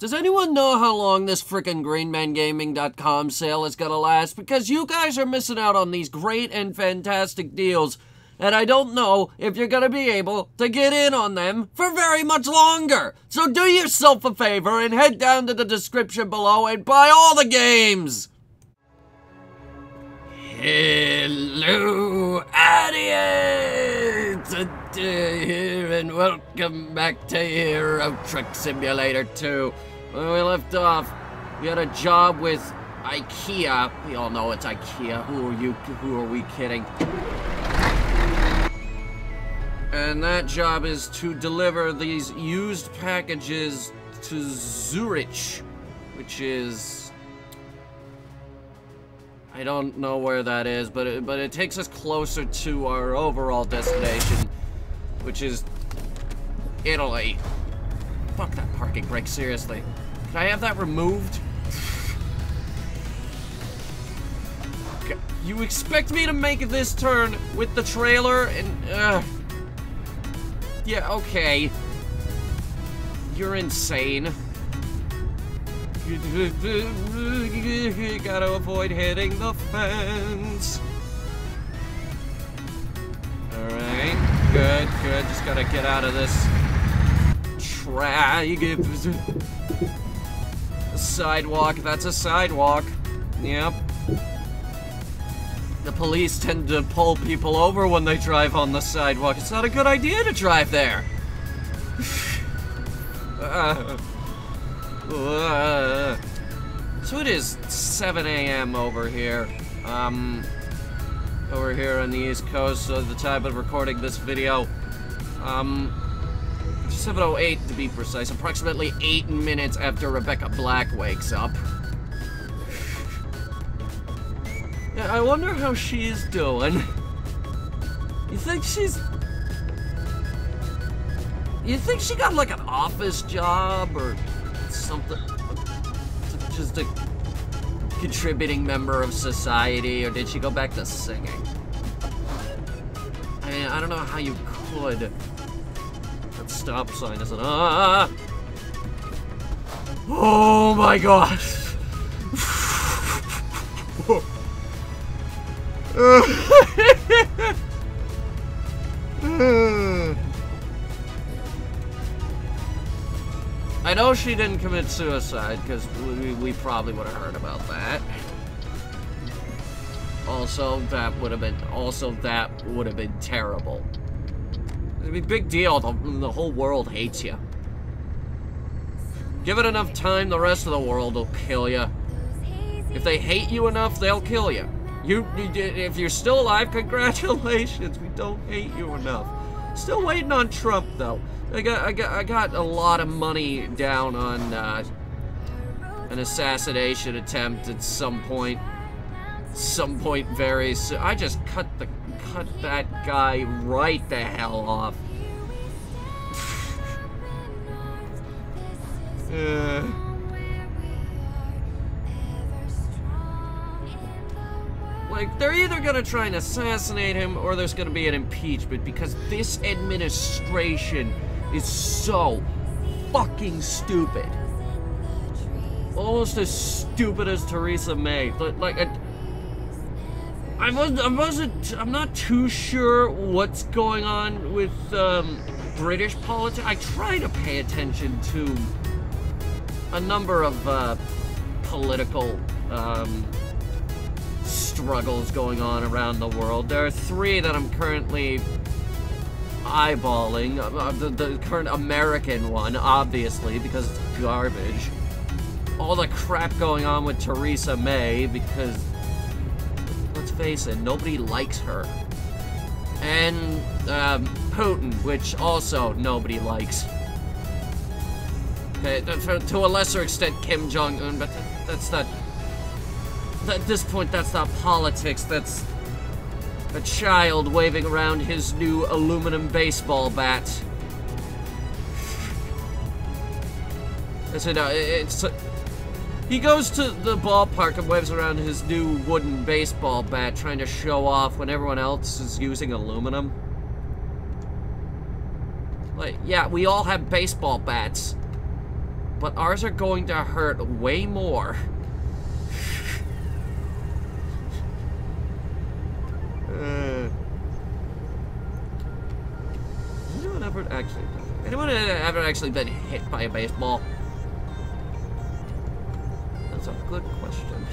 Does anyone know how long this frickin' GreenManGaming.com sale is gonna last? Because you guys are missing out on these great and fantastic deals, and I don't know if you're gonna be able to get in on them for very much longer. So do yourself a favor and head down to the description below and buy all the games! Hello, audience! Here and welcome back to Hero Truck Simulator 2. When we left off, we had a job with IKEA. We all know it's IKEA. Who are we kidding? And that job is to deliver these used packages to Zurich, which is... I don't know where that is, but it takes us closer to our overall destination, which is Italy. Fuck that parking brake, seriously. Can I have that removed? You expect me to make this turn with the trailer and, yeah, okay. You're insane. You gotta avoid hitting the fence. Alright, good. Just gotta get out of this a sidewalk, that's a sidewalk. Yep. The police tend to pull people over when they drive on the sidewalk. It's not a good idea to drive there. So it is 7 a.m. over here. Over here on the East Coast, so at the time of recording this video. 7:08 to be precise, approximately 8 minutes after Rebecca Black wakes up. Yeah, I wonder how she's doing. You think she got like an office job or something? Just a contributing member of society, or did she go back to singing? I mean, I don't know how you could. That stop sign isn't. Oh my gosh! I know she didn't commit suicide, because we probably would have heard about that. Also, that would have been terrible. It'd be a big deal. The whole world hates you. Give it enough time, the rest of the world will kill you. If they hate you enough, they'll kill you. If you're still alive, congratulations. We don't hate you enough. Still waiting on Trump, though. I got a lot of money down on an assassination attempt at some point very soon. I just cut that guy right the hell off. Like, they're either gonna try and assassinate him or there's gonna be an impeachment, because this administration is so fucking stupid. Almost as stupid as Theresa May. Like, I'm not too sure what's going on with British politics. I try to pay attention to a number of political struggles going on around the world. There are 3 that I'm currently eyeballing. The current American one, obviously, because it's garbage. All the crap going on with Theresa May, because, let's face it, nobody likes her. And Putin, which also nobody likes. Okay, to a lesser extent, Kim Jong-un, but that's not... At this point, that's not politics, that's a child waving around his new aluminum baseball bat. He goes to the ballpark and waves around his new wooden baseball bat, trying to show off when everyone else is using aluminum. Like, yeah, we all have baseball bats. but ours are going to hurt way more. Anyone ever actually been hit by a baseball? That's a good question.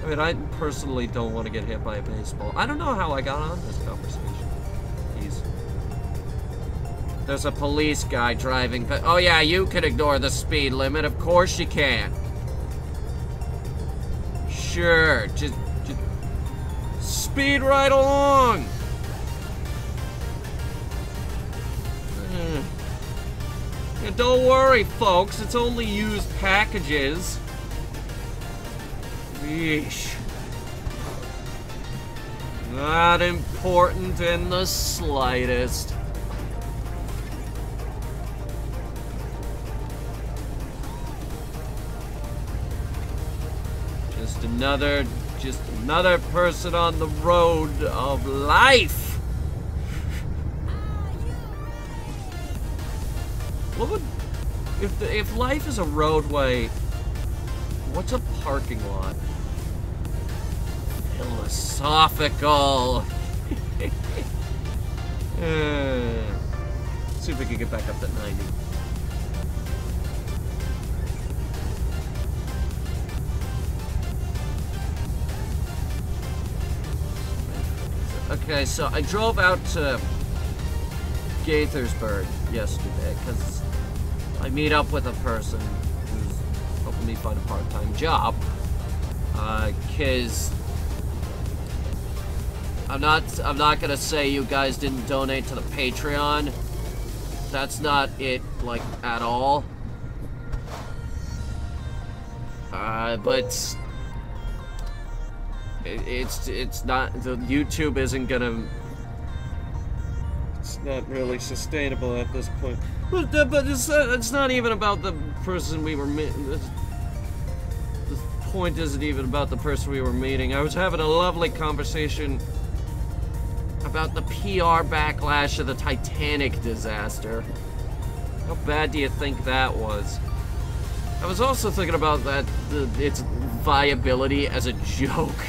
I mean, I personally don't want to get hit by a baseball. I don't know how I got on this conversation. Jeez. There's a police guy driving, but oh yeah, you can ignore the speed limit. Of course you can. Sure, just speed right along. Yeah, don't worry, folks. It's only used packages. Yeesh. Not important in the slightest. Just another person on the road of life. What would, if life is a roadway, what's a parking lot? Philosophical. See if we can get back up to 90. Okay, so I drove out to Gaithersburg yesterday because I meet up with a person who's helping me find a part-time job. Because I'm not gonna say you guys didn't donate to the Patreon. That's not it, like, at all. But it's not, the YouTube isn't gonna, it's not really sustainable at this point. But it's not even about the person we were meeting. The point isn't even about the person we were meeting. I was having a lovely conversation about the PR backlash of the Titanic disaster. How bad do you think that was? I was also thinking about that, its viability as a joke.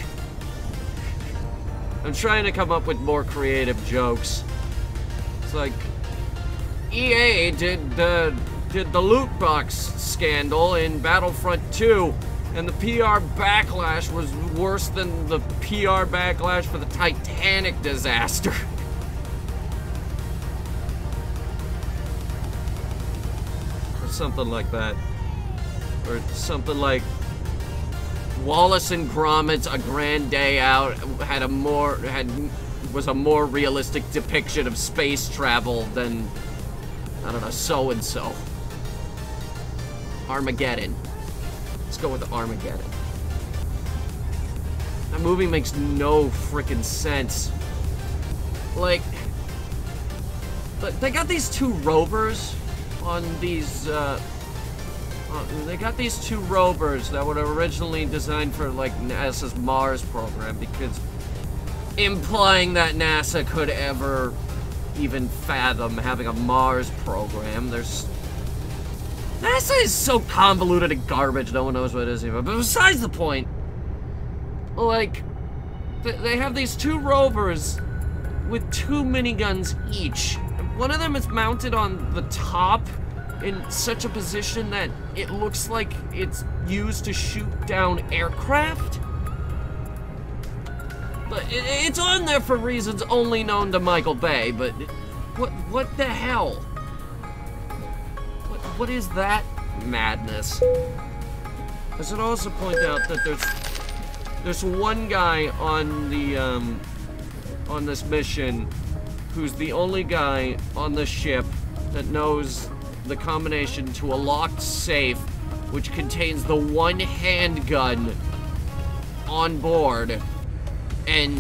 I'm trying to come up with more creative jokes. It's like, EA did the loot box scandal in Battlefront 2, and the PR backlash was worse than the PR backlash for the Titanic disaster. Or something like that. Or something like, Wallace and Gromit's A Grand Day Out was a more realistic depiction of space travel than, I don't know, so-and-so. Armageddon. Let's go with Armageddon. That movie makes no freaking sense. Like, they got these two rovers on these, they got these two rovers that were originally designed for, like, NASA's Mars program, because implying that NASA could ever even fathom having a Mars program, NASA is so convoluted and garbage, no one knows what it is even. But besides the point, like, they have these two rovers with two miniguns each. One of them is mounted on the top in such a position that it looks like it's used to shoot down aircraft. But it's on there for reasons only known to Michael Bay, but what the hell? What is that madness? I should also point out that there's one guy on the on this mission who's the only guy on the ship that knows the combination to a locked safe which contains the one handgun on board, and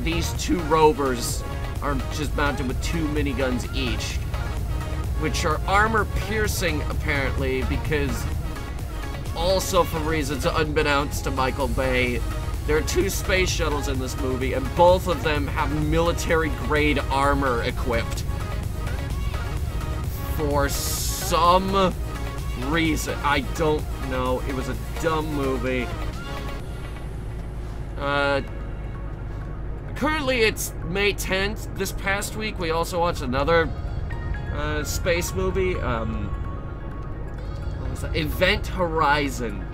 these two rovers are just mounted with two miniguns each, which are armor-piercing, apparently, because also for reasons unbeknownst to Michael Bay, There are 2 space shuttles in this movie, and both of them have military-grade armor equipped. For some reason. I don't know. It was a dumb movie. Currently, it's May 10th. This past week, we also watched another space movie. What was that? Event Horizon.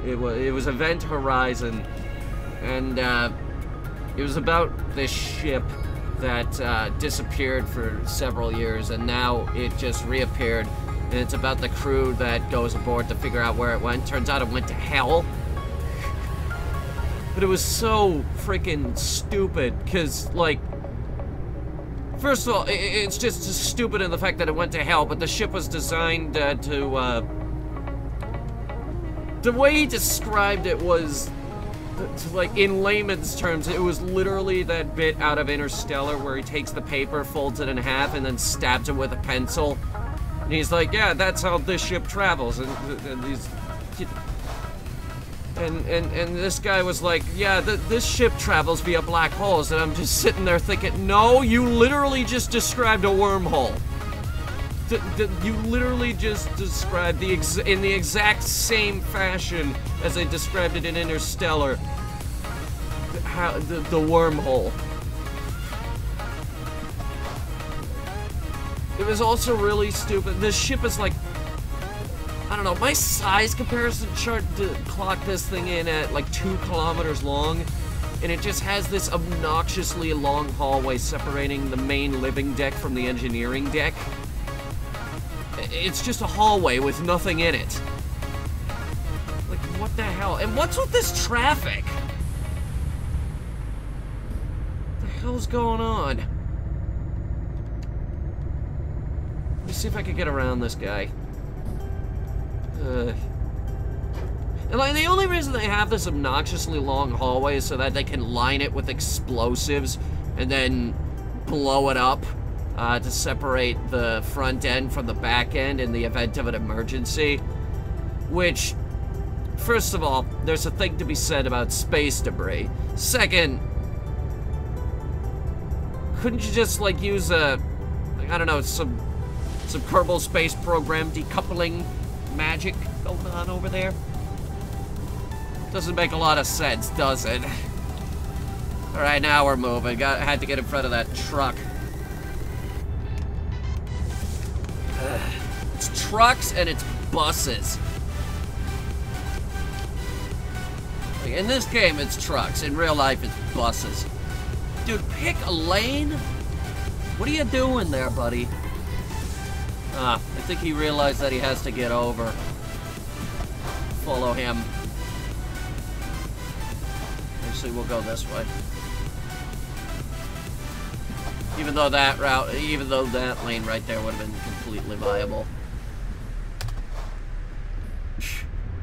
It was Event Horizon, and it was about this ship that disappeared for several years, and now it just reappeared, and it's about the crew that goes aboard to figure out where it went. Turns out it went to hell. But it was so freaking stupid, because, like, first of all, it's just stupid in the fact that it went to hell, but the ship was designed to the way he described it was, like, in layman's terms, it was literally that bit out of Interstellar where he takes the paper, folds it in half, and then stabs it with a pencil. And he's like, yeah, that's how this ship travels. And this guy was like, yeah, this ship travels via black holes. And I'm just sitting there thinking, no, you literally just described a wormhole. You literally just described in the exact same fashion as they described it in Interstellar, the wormhole. It was also really stupid. This ship is like, I don't know, my size comparison chart clocked this thing in at like 2 kilometers long, and it just has this obnoxiously long hallway separating the main living deck from the engineering deck. It's just a hallway with nothing in it. Like, what the hell? And what's with this traffic? What the hell's going on? Let me see if I can get around this guy. And like, the only reason they have this obnoxiously long hallway is so that they can line it with explosives and then blow it up. To separate the front end from the back end in the event of an emergency. Which, first of all, there's a thing to be said about space debris. Second, couldn't you just, like, use a, like, I don't know, some Kerbal Space Program decoupling magic going on over there? Doesn't make a lot of sense, does it? Alright, now we're moving. Had to get in front of that truck. It's trucks and it's buses. Like, in this game, it's trucks. In real life, it's buses. Dude, pick a lane? What are you doing there, buddy? I think he realized that he has to get over. Follow him. Actually, we'll go this way. Even though that lane right there would have been completely viable.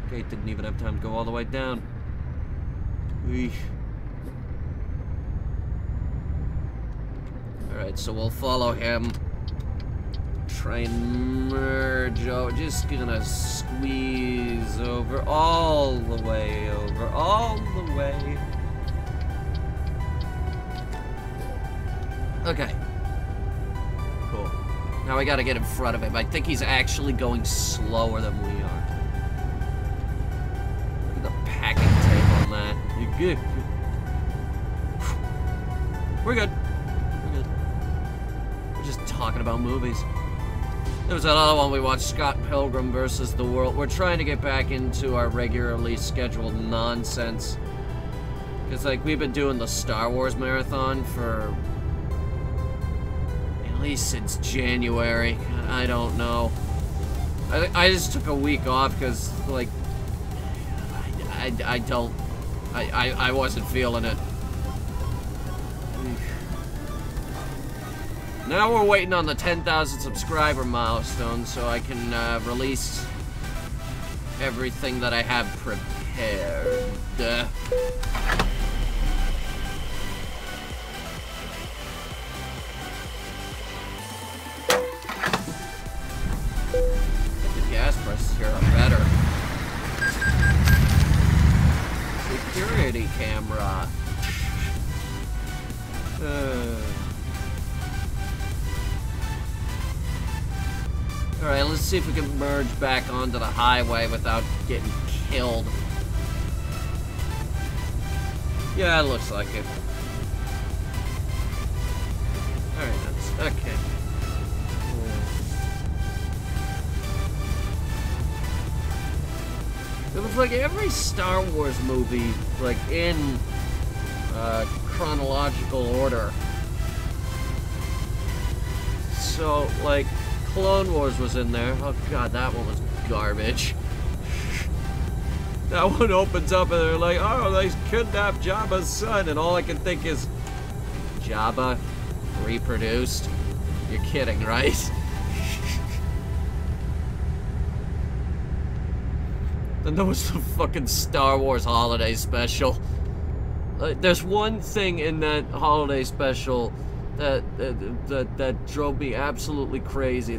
Gate didn't even have time to go all the way down. Alright, so we'll follow him. Try and merge over. Just gonna squeeze over. All the way over. All the way. Okay. Cool. Now I gotta get in front of him. I think he's actually going slower than we are. Look at the packing tape on that. You're good. We're good. We're good. We're just talking about movies. There was another one we watched, Scott Pilgrim versus the World. We're trying to get back into our regularly scheduled nonsense. Because, like, we've been doing the Star Wars marathon for at least since January. I don't know. I just took a week off because, like, I wasn't feeling it. Now we're waiting on the 10,000 subscriber milestone so I can release everything that I have prepared. The gas prices here are better. security camera. Alright, let's see if we can merge back onto the highway without getting killed. Yeah, it looks like it. Alright, that's okay. It was like every Star Wars movie, like in chronological order. So, like, Clone Wars was in there. Oh god, that one was garbage. That one opens up and they're like, oh, they kidnapped Jabba's son, and all I can think is, Jabba reproduced? You're kidding, right? Then there was the fucking Star Wars holiday special. There's one thing in that holiday special that drove me absolutely crazy.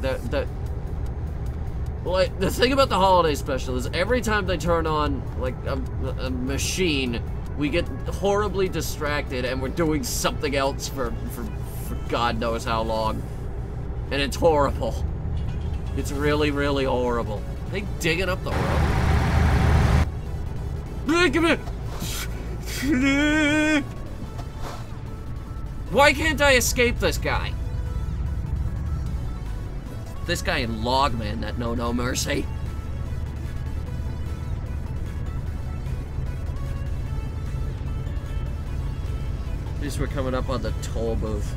Like, the thing about the holiday special is every time they turn on, like, a machine, we get horribly distracted and we're doing something else for God knows how long. And it's horrible. It's really, really horrible. Are they digging up the road? Come here! Why can't I escape this guy? This guy in Logman, that no mercy. At least we're coming up on the toll booth.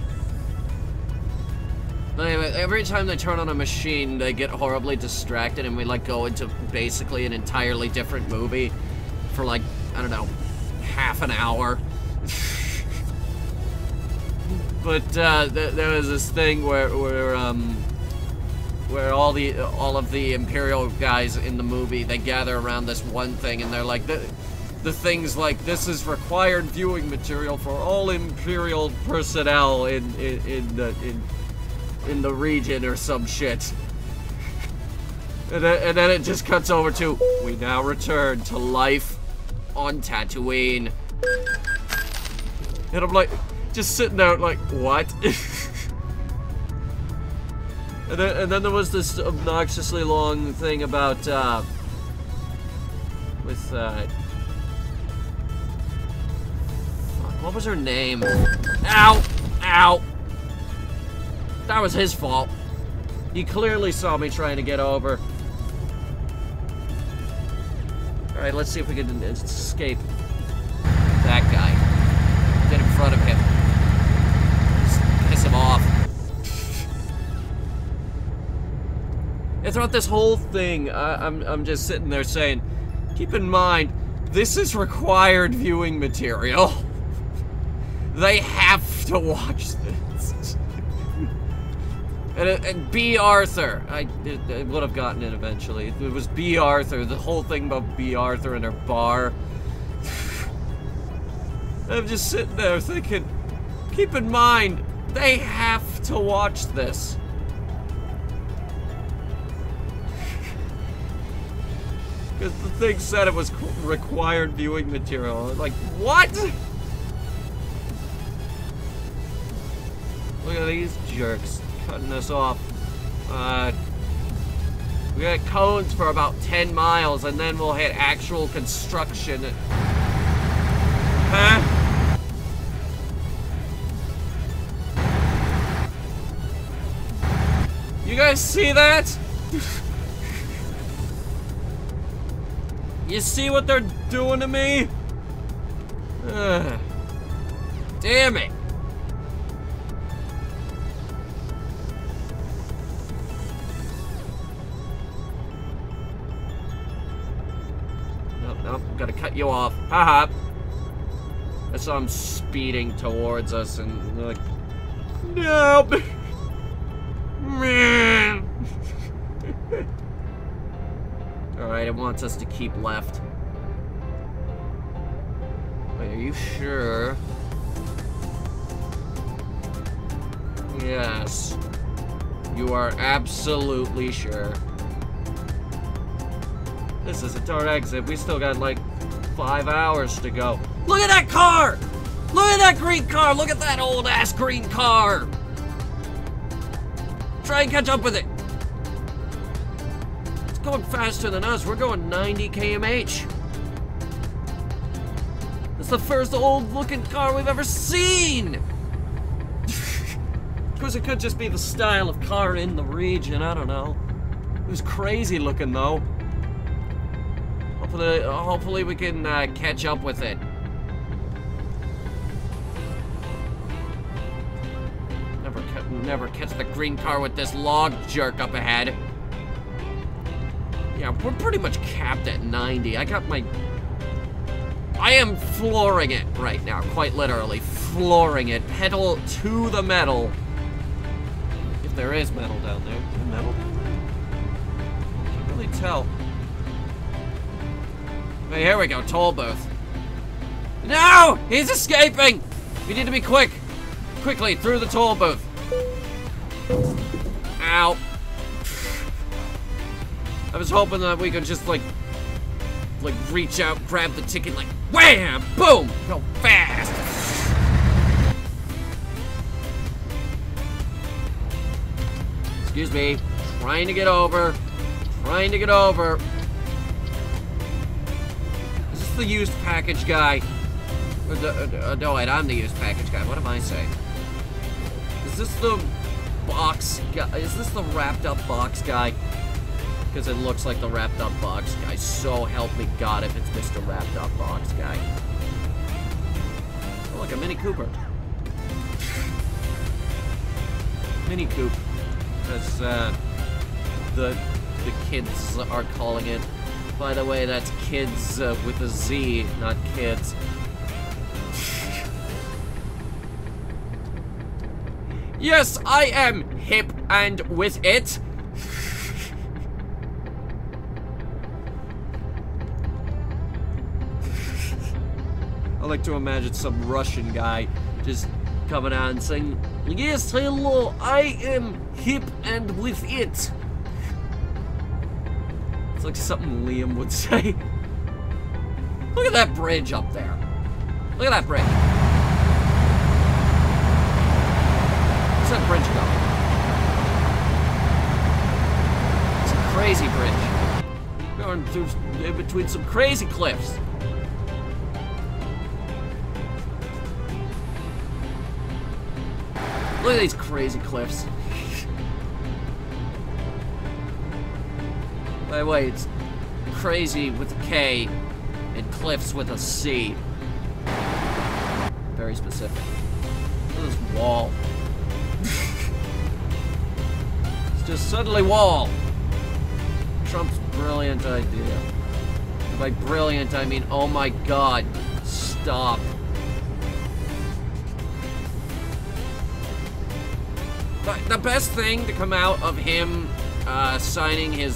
But anyway, every time they turn on a machine, they get horribly distracted and we like go into basically an entirely different movie for like, I don't know, half an hour. But there was this thing where all of the Imperial guys in the movie, they gather around this one thing and they're like, the thing's like, this is required viewing material for all Imperial personnel in the region or some shit. And then it just cuts over to, we now return to life on Tatooine. And I'm like, just sitting there like, what? And then there was this obnoxiously long thing about, what was her name? Ow! Ow! That was his fault. He clearly saw me trying to get over. Alright, let's see if we can escape that guy. Get in front of him. Just piss him off. And throughout this whole thing, I'm just sitting there saying, keep in mind, this is required viewing material. They have to watch this. And B. Arthur. I would have gotten it eventually. It was B. Arthur. The whole thing about B. Arthur and her bar. I'm just sitting there thinking, keep in mind, they have to watch this. Because the thing said it was required viewing material. I was like, what? Look at these jerks cutting us off. We got cones for about 10 miles and then we'll hit actual construction. Huh? You guys see that? You see what they're doing to me? Damn it. Nope, gotta cut you off. Haha. I saw him speeding towards us and they're like, nope. Man. Alright, it wants us to keep left. Wait, are you sure? Yes. You are absolutely sure. This isn't our exit. We still got like 5 hours to go. Look at that car! Look at that green car! Look at that old ass green car! Try and catch up with it. It's going faster than us. We're going 90 km/h. It's the first old looking car we've ever seen! Of course, it could just be the style of car in the region, I don't know. It was crazy looking though. Hopefully we can catch up with it. Never catch the green car with this log jerk up ahead. Yeah, we're pretty much capped at 90. I am flooring it right now, quite literally. Flooring it, pedal to the metal. If there is metal down there. Is there metal down there? Can't really tell. Hey, here we go, toll booth. No! He's escaping! We need to be quick. Quickly, through the toll booth. Ow. I was hoping that we could just, like reach out, grab the ticket, like, wham! Boom! Go fast! Excuse me. Trying to get over. Trying to get over. Is this the used package guy? Or no, wait, I'm the used package guy. What am I saying? Is this the box guy? Is this the wrapped up box guy? Because it looks like the wrapped up box guy. So help me God if it's Mr. Wrapped Up Box Guy. Oh, look, a Mini Cooper. Mini Coupe. As the kids are calling it. By the way, that's kids with a Z, not kids. Yes, I am hip and with it. I like to imagine some Russian guy just coming out and saying, yes, hello, I am hip and with it. It's like something Liam would say. Look at that bridge up there. Look at that bridge. Where's that bridge going? It's a crazy bridge. Going through in between some crazy cliffs. Look at these crazy cliffs. By the way, it's crazy with a K and cliffs with a C. Very specific. Look at this wall. It's just suddenly wall. Trump's brilliant idea. And by brilliant, I mean, oh my God, stop. But the best thing to come out of him signing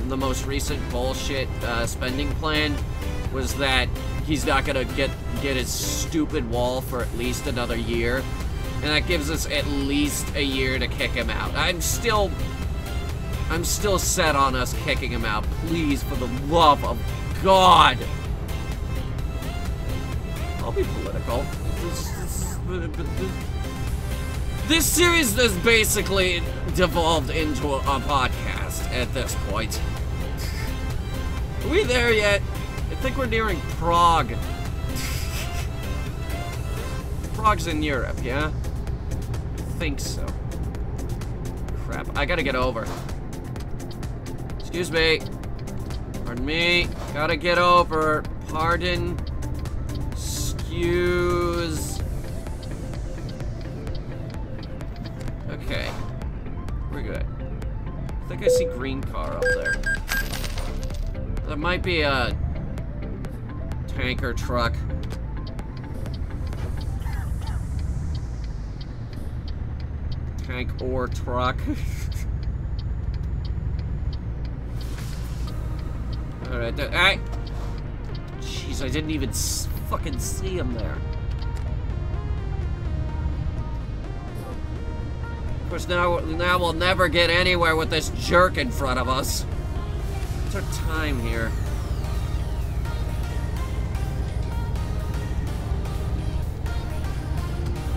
the most recent bullshit spending plan was that he's not gonna get his stupid wall for at least another year, and that gives us at least a year to kick him out. I'm still set on us kicking him out. Please, for the love of God. I'll be political. This series has basically devolved into a podcast at this point. Are we there yet? I think we're nearing Prague. Prague's in Europe, yeah? I think so. Crap, I gotta get over. Excuse me. Pardon me. Gotta get over. Pardon. Excuse. Okay. We're good. I think I see green car up there. That might be a tanker truck. Tank or truck. Alright, jeez, I didn't even fucking see him there. Of course, now we'll never get anywhere with this jerk in front of us. What's our time here?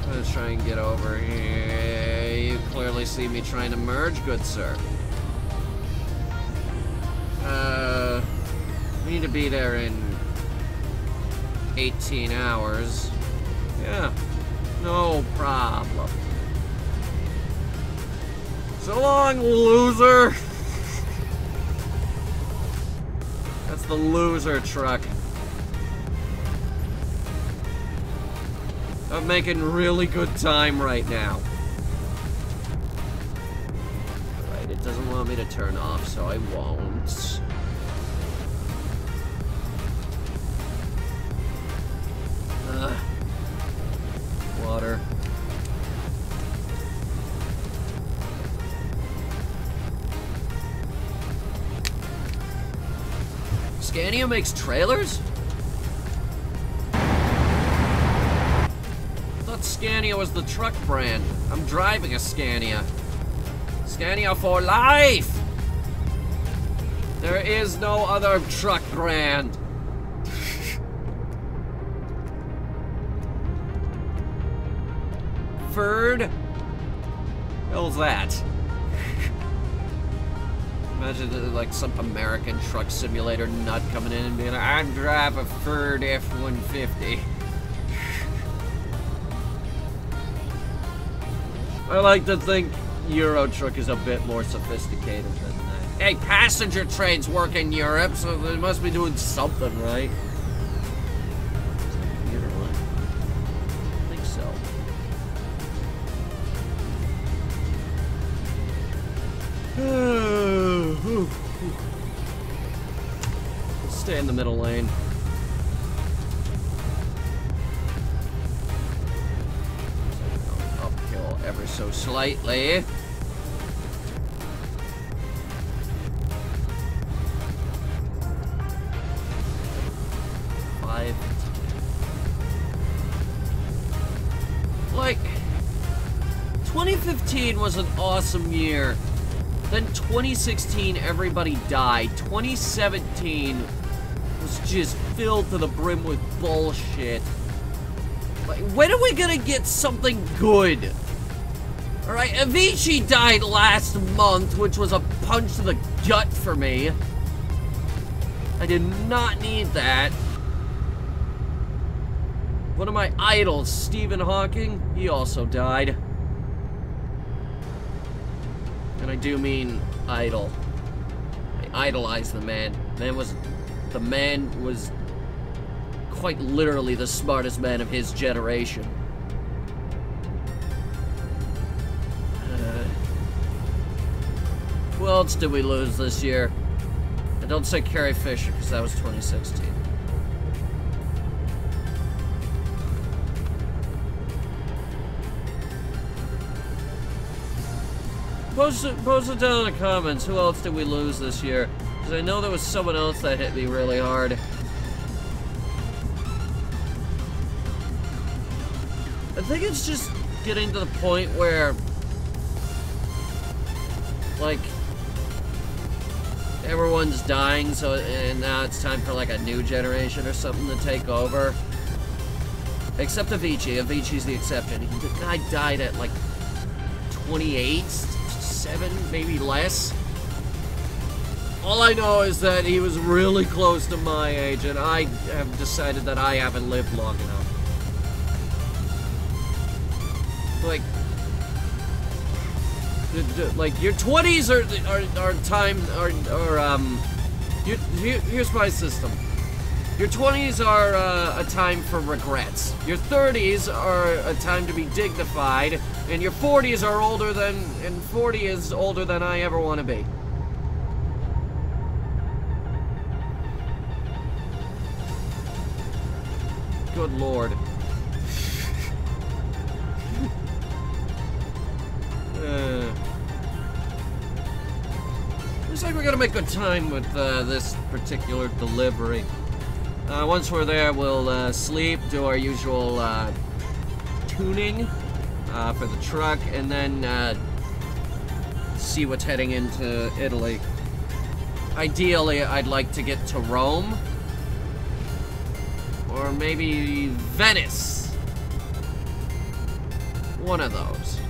Let's try and get over here. You clearly see me trying to merge, good sir. We need to be there in 18 hours. Yeah, no problem. So long, loser! That's the loser truck. I'm making really good time right now. Alright, it doesn't want me to turn off, so I won't. Water. Scania makes trailers? I thought Scania was the truck brand. I'm driving a Scania. Scania for life! There is no other truck brand. Ford? Hell's that? Imagine like some American truck simulator nut coming in and being like, I drive a Ford F-150. I like to think Euro Truck is a bit more sophisticated than that. Hey, passenger trains work in Europe, so they must be doing something right. I think so. Stay in the middle lane. Uphill ever so slightly. Like, 2015 was an awesome year. Then 2016, everybody died. 2017 was just filled to the brim with bullshit. Like, when are we gonna get something good? Alright, Avicii died last month, which was a punch to the gut for me. I did not need that. One of my idols, Stephen Hawking, he also died. And I do mean idol. I idolize the man. The man was quite literally the smartest man of his generation. Who else did we lose this year? And don't say Carrie Fisher, because that was 2016. Post it down in the comments. Who else did we lose this year? Because I know there was someone else that hit me really hard. I think it's just getting to the point where, like, everyone's dying, so and now it's time for like a new generation or something to take over. Except Avicii. Avicii's the exception. The guy died at like 28, 7, maybe less. All I know is that he was really close to my age, and I have decided that I haven't lived long enough. Like your 20s are time here's my system. Your 20s are a time for regrets. Your 30s are a time to be dignified, and your 40s are older than, and 40 is older than I ever want to be. Good Lord. Looks like we're gonna make good time with this particular delivery. Once we're there, we'll sleep, do our usual tuning for the truck, and then see what's heading into Italy. Ideally, I'd like to get to Rome. Or maybe Venice. One of those.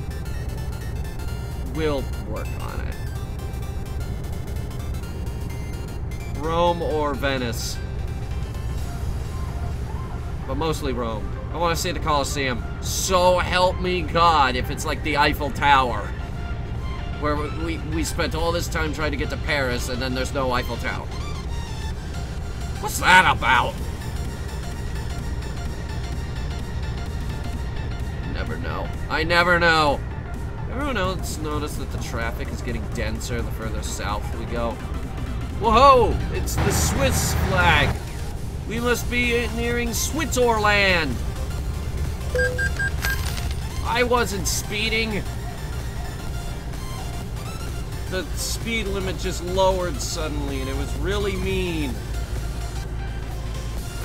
We'll work on it. Rome or Venice. But mostly Rome. I want to see the Colosseum. So help me God if it's like the Eiffel Tower. Where we spent all this time trying to get to Paris and then there's no Eiffel Tower. What's that about? Never know. I never know. Everyone else noticed that the traffic is getting denser the further south we go. Whoa! It's the Swiss flag. We must be nearing Switzerland. I wasn't speeding. The speed limit just lowered suddenly, and it was really mean.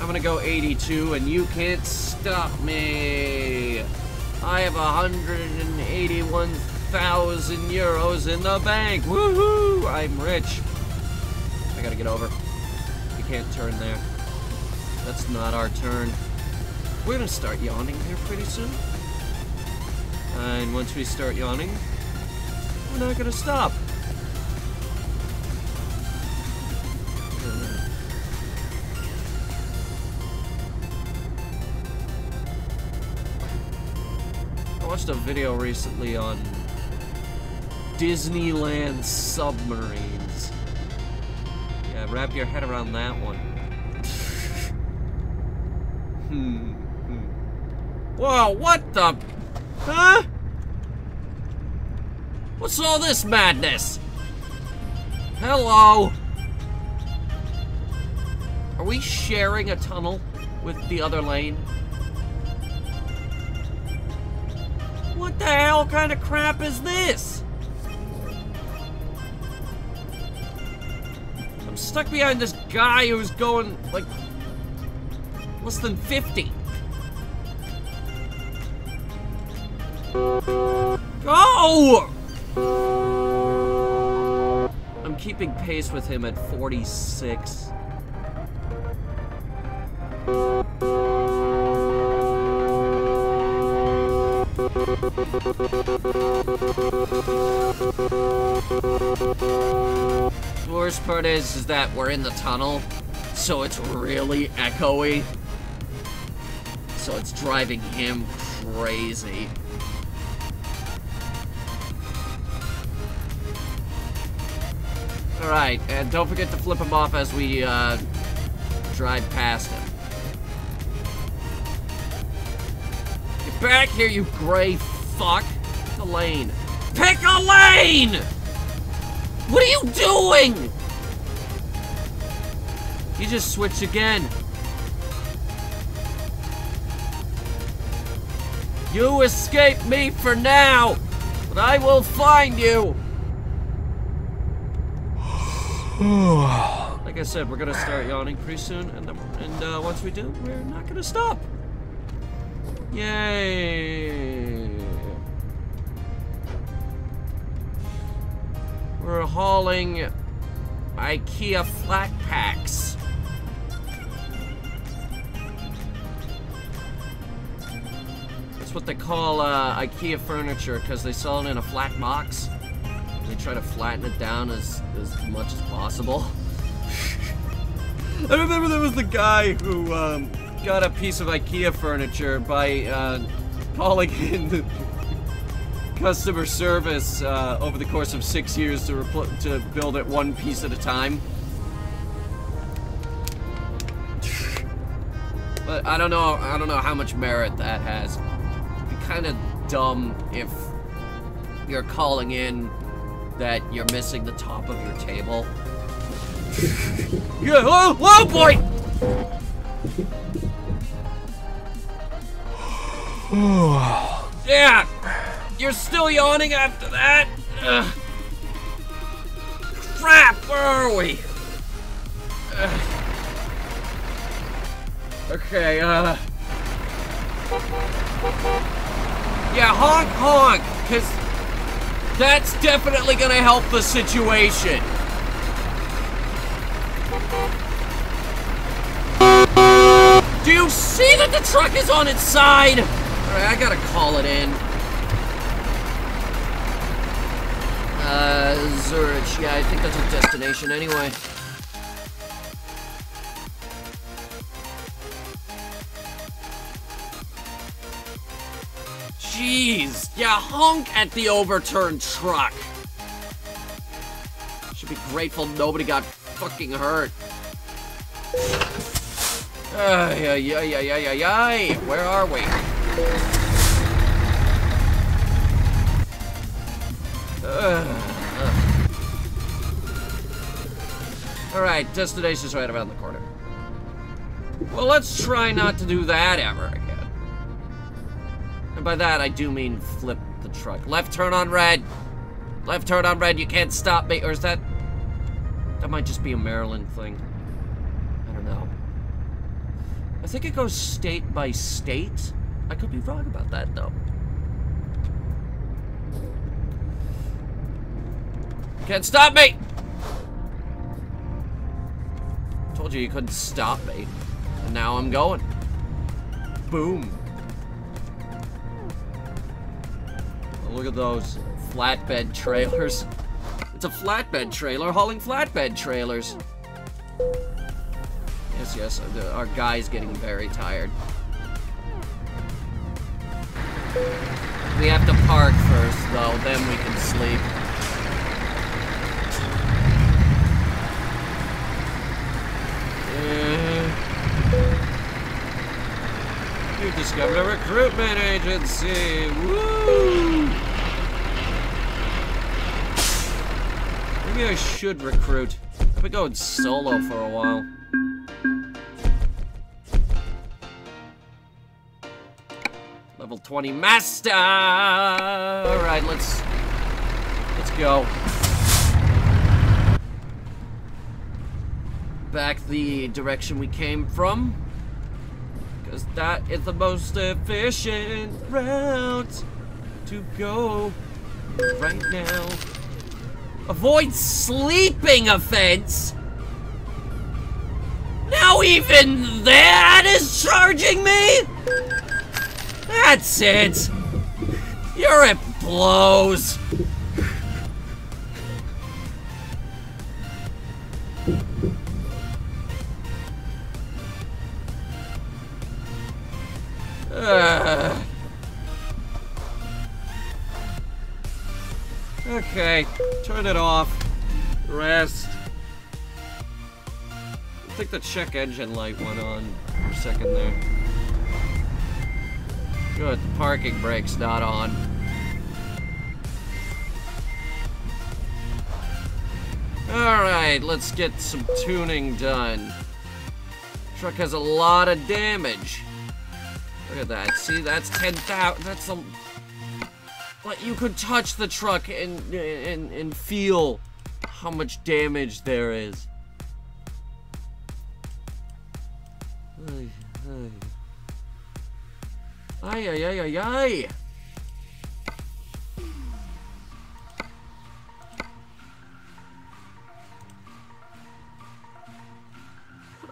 I'm gonna go 82, and you can't stop me. I have 181,000 euros in the bank. Woohoo! I'm rich. I gotta get over. You can't turn there. That's not our turn. We're gonna start yawning here pretty soon. And once we start yawning, we're not gonna stop. I watched a video recently on Disneyland submarines. Yeah, wrap your head around that one. Whoa, what the? Huh? What's all this madness? Hello? Are we sharing a tunnel with the other lane? What the hell kind of crap is this? I'm stuck behind this guy who's going, like, less than 50. Go! I'm keeping pace with him at 46. The worst part is that we're in the tunnel, so it's really echoey. So it's driving him crazy. Alright, and don't forget to flip him off as we drive past him. Get back here, you gray fuck. Pick a lane. Pick a lane! What are you doing? You just switched again. You escaped me for now, but I will find you. Like I said, we're gonna start yawning pretty soon, and once we do, we're not gonna stop. Yay! We're hauling IKEA flat packs. That's what they call IKEA furniture, because they sell it in a flat box. They try to flatten it down as much as possible. I remember there was the guy who got a piece of IKEA furniture by calling in the customer service over the course of 6 years to build it one piece at a time. But I don't know how much merit that has. It'd be kind of dumb if you're calling in that you're missing the top of your table. Yeah, oh boy! Yeah! You're still yawning after that? Ugh. Crap, where are we? Okay, yeah, honk honk, 'cause that's definitely gonna help the situation. Do you see that the truck is on its side? Alright, I gotta call it in. Zurich. Yeah, I think that's our destination anyway. Jeez. Yeah, honk at the overturned truck. Should be grateful nobody got fucking hurt. Ay. Where are we? Alright, destination's right around the corner. Well, let's try not to do that ever again. And by that, I do mean flip the truck. Left turn on red. Left turn on red, you can't stop me. Or is that... That might just be a Maryland thing. I don't know. I think it goes state by state. I could be wrong about that, though. Can't stop me! Told you couldn't stop me. And now I'm going. Boom. Oh, look at those flatbed trailers. It's a flatbed trailer hauling flatbed trailers. Yes, our guy's getting very tired. We have to park first, though, then we can sleep. You've discovered a recruitment agency! Woo! Maybe I should recruit. I've been going solo for a while. Level 20 master! Alright, let's go. Back the direction we came from. Because that is the most efficient route to go right now. Avoid sleeping offense? Now even that is charging me? That's it. You're at blows. Okay, turn it off. Rest. I think the check engine light went on for a second there. Good, the parking brake's not on. Alright, let's get some tuning done. Truck has a lot of damage. Look at that. See, that's 10,000. That's a... Like, you could touch the truck and feel how much damage there is. Ay.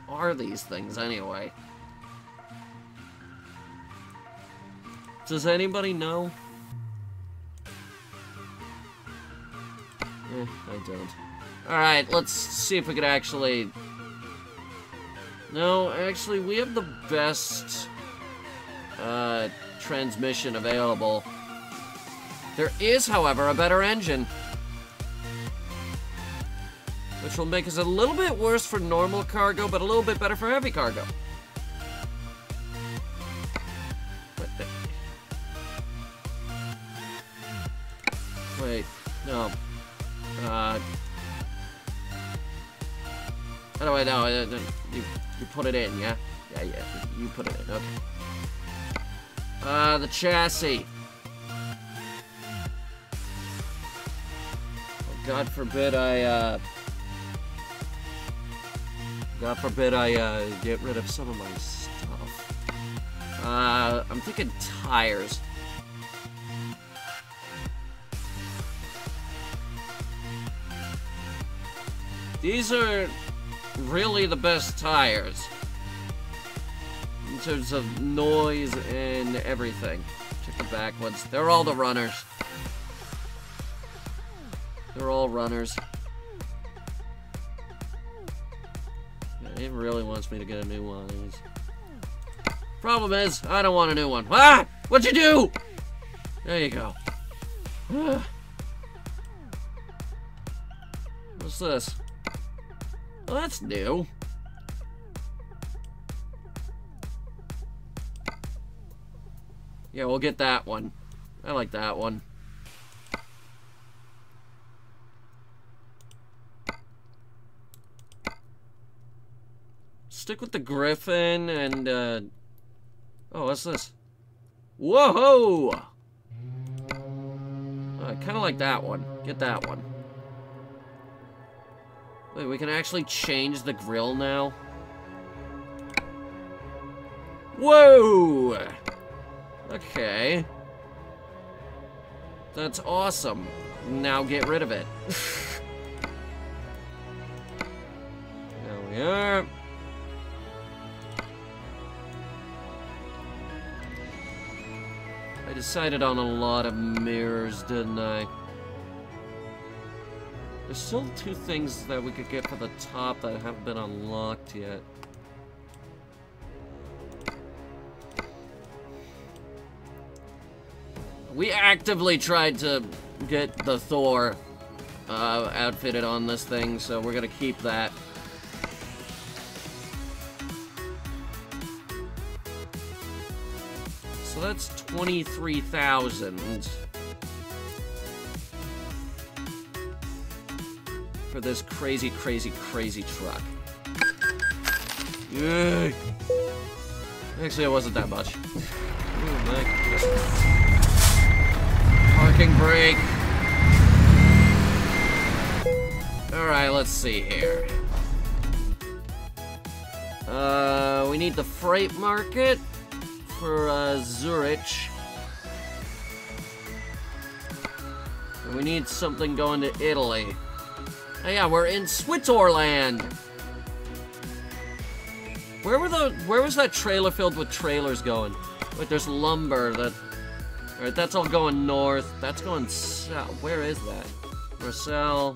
What are these things anyway? Does anybody know? I don't. Alright, let's see if we could actually... No, actually, we have the best transmission available. There is, however, a better engine. Which will make us a little bit worse for normal cargo, but a little bit better for heavy cargo. Wait, no. How do I know? You put it in, yeah? Yeah, you put it in, okay. The chassis. Oh, God forbid I get rid of some of my stuff. I'm thinking tires. These are really the best tires. In terms of noise and everything. Check the back ones. They're all the runners. They're all runners. Yeah, it really wants me to get a new one of these. Problem is, I don't want a new one. Ah! What'd you do? There you go. What's this? Oh, that's new. Yeah, we'll get that one. I like that one. Stick with the Griffin and, oh, what's this? Whoa! I kind of like that one. Get that one. Wait, we can actually change the grill now? Whoa! Okay. That's awesome. Now get rid of it. There we are. I decided on a lot of mirrors, didn't I? There's still 2 things that we could get for the top that haven't been unlocked yet. We actively tried to get the Thor outfitted on this thing, so we're gonna keep that. So that's 23,000 for this crazy, crazy, crazy truck. Yay! Actually, it wasn't that much. Oh my goodness. Parking brake. Alright, let's see here. We need the freight market for Zurich. And we need something going to Italy. Oh yeah, we're in Switzerland. Where was that trailer filled with trailers going? Wait, there's lumber that... Alright, that's all going north. That's going south. Where is that? Marcel.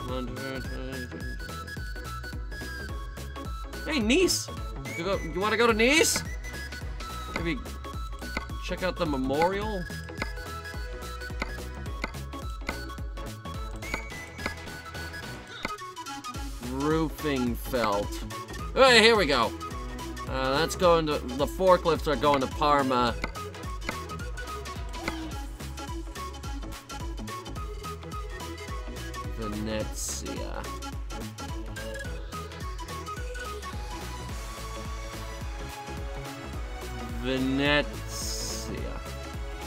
Hey, Nice! You wanna go to Nice? Maybe check out the memorial? Roofing felt. Hey, here we go. That's going to... The forklifts are going to Parma. Venezia. Venezia.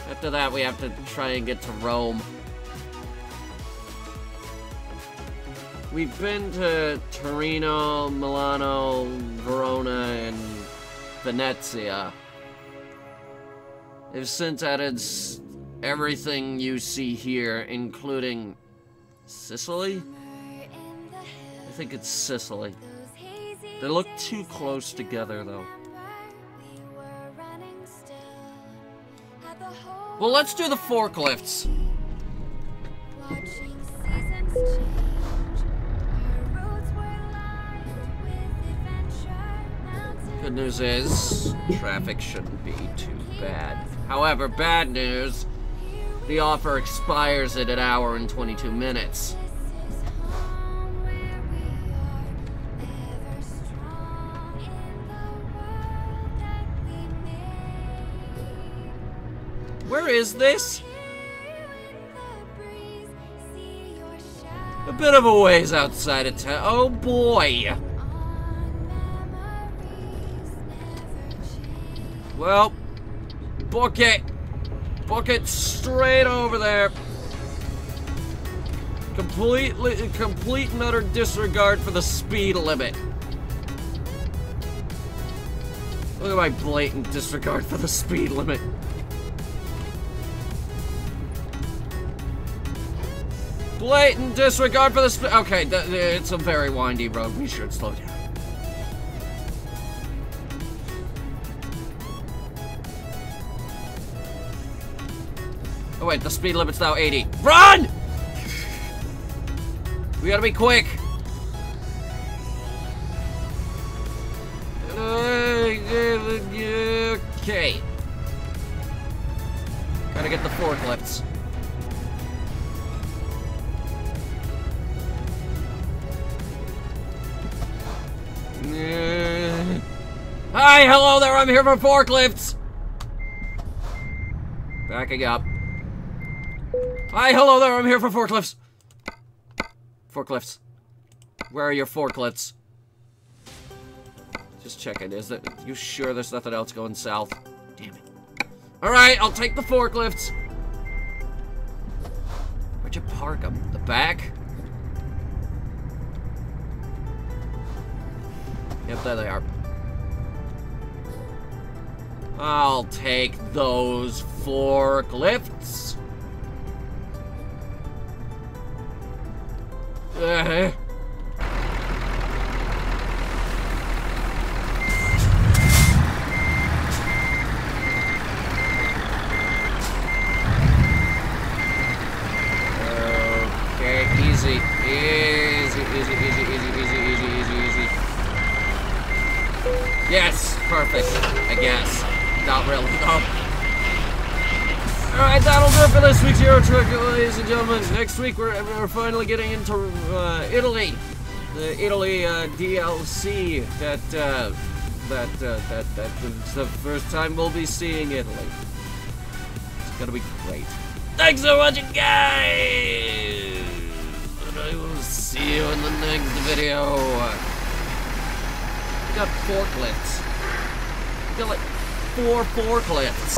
After that, we have to try and get to Rome. We've been to Torino, Milano, Verona, and Venezia. They've since added everything you see here, including Sicily? I think it's Sicily. They look too close together, though. Well, let's do the forklifts. Good news is, traffic shouldn't be too bad. However, bad news, the offer expires at 1 hour and 22 minutes. Where is this? A bit of a ways outside of town. Oh boy! Well, book it! Book it straight over there. Complete and utter disregard for the speed limit. Look at my blatant disregard for the speed limit. Blatant disregard for the speed. Okay, it's a very windy road. We should slow down. Oh wait, the speed limit's now 80. Run! We gotta be quick. Okay. Gotta get the forklifts. Hi, hello there, I'm here for forklifts. Backing up. Hi, hello there, I'm here for forklifts. Forklifts. Where are your forklifts? Just checking, is it? You sure there's nothing else going south? Damn it. Alright, I'll take the forklifts. Where'd you park them? The back? Yep, there they are. I'll take those forklifts. Okay, easy. Easy. Yes, perfect, I guess. Not really, no. Alright, that'll do it for this week's Euro Truck, ladies and gentlemen. Next week, we're finally getting into Italy. The Italy DLC that's the first time we'll be seeing Italy. It's gonna be great. Thanks for watching, guys! And I will see you in the next video. We got forklifts. We got like 4 forklifts.